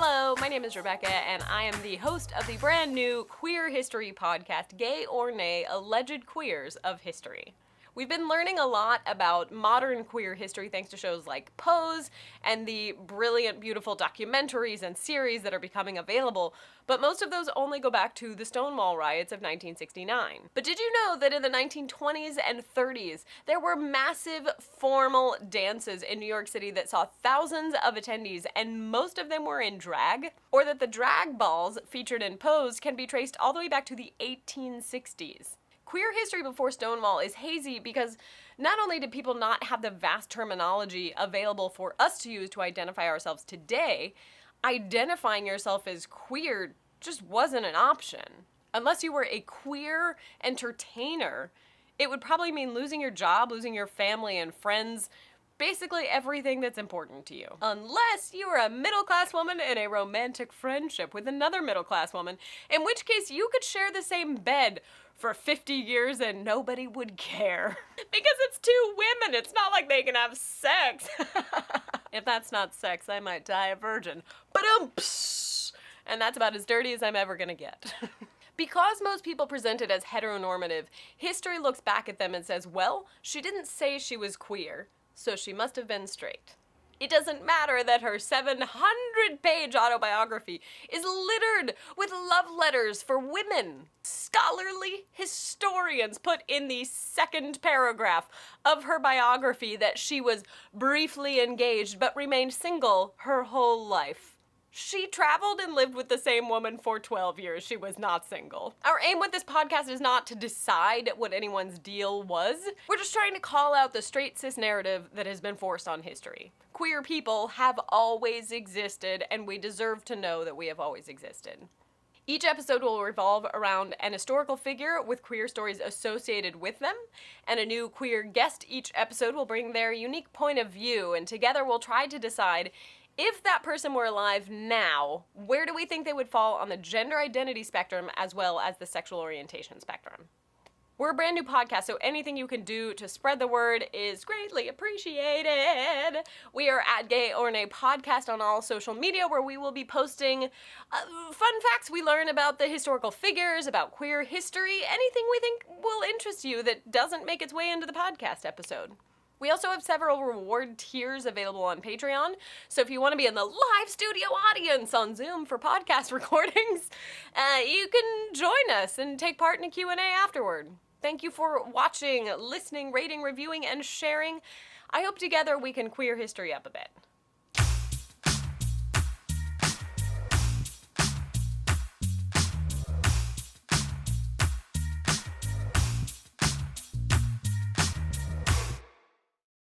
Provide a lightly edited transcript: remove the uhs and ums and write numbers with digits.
Hello, my name is Rebecca, and I am the host of the brand new queer history podcast, Gay or Nay, Alleged Queers of History. We've been learning a lot about modern queer history thanks to shows like Pose and the brilliant, beautiful documentaries and series that are becoming available, but most of those only go back to the Stonewall riots of 1969. But did you know that in the 1920s and 30s, there were massive formal dances in New York City that saw thousands of attendees, and most of them were in drag? Or that the drag balls featured in Pose can be traced all the way back to the 1860s? Queer history before Stonewall is hazy because not only did people not have the vast terminology available for us to use to identify ourselves today, identifying yourself as queer just wasn't an option. Unless you were a queer entertainer, it would probably mean losing your job, losing your family and friends, basically everything that's important to you. Unless you were a middle-class woman in a romantic friendship with another middle-class woman, in which case you could share the same bed for 50 years and nobody would care. Because it's two women, it's not like they can have sex. If that's not sex, I might die a virgin. Ba-dum-psh! And that's about as dirty as I'm ever gonna get. Because most people present it as heteronormative, history looks back at them and says, well, she didn't say she was queer, so she must have been straight. It doesn't matter that her 700-page autobiography is littered with love letters for women. Scholarly historians put in the second paragraph of her biography that she was briefly engaged but remained single her whole life. She traveled and lived with the same woman for 12 years. She was not single. Our aim with this podcast is not to decide what anyone's deal was. We're just trying to call out the straight cis narrative that has been forced on history. Queer people have always existed, and we deserve to know that we have always existed. Each episode will revolve around an historical figure with queer stories associated with them, and a new queer guest each episode will bring their unique point of view, and together we'll try to decide if that person were alive now, where do we think they would fall on the gender identity spectrum as well as the sexual orientation spectrum? We're a brand new podcast, so anything you can do to spread the word is greatly appreciated. We are at Gay or Nay Podcast on all social media, where we will be posting fun facts we learn about the historical figures, about queer history, anything we think will interest you that doesn't make its way into the podcast episode. We also have several reward tiers available on Patreon, so if you want to be in the live studio audience on Zoom for podcast recordings, you can join us and take part in a Q&A afterward. Thank you for watching, listening, rating, reviewing, and sharing. I hope together we can queer history up a bit.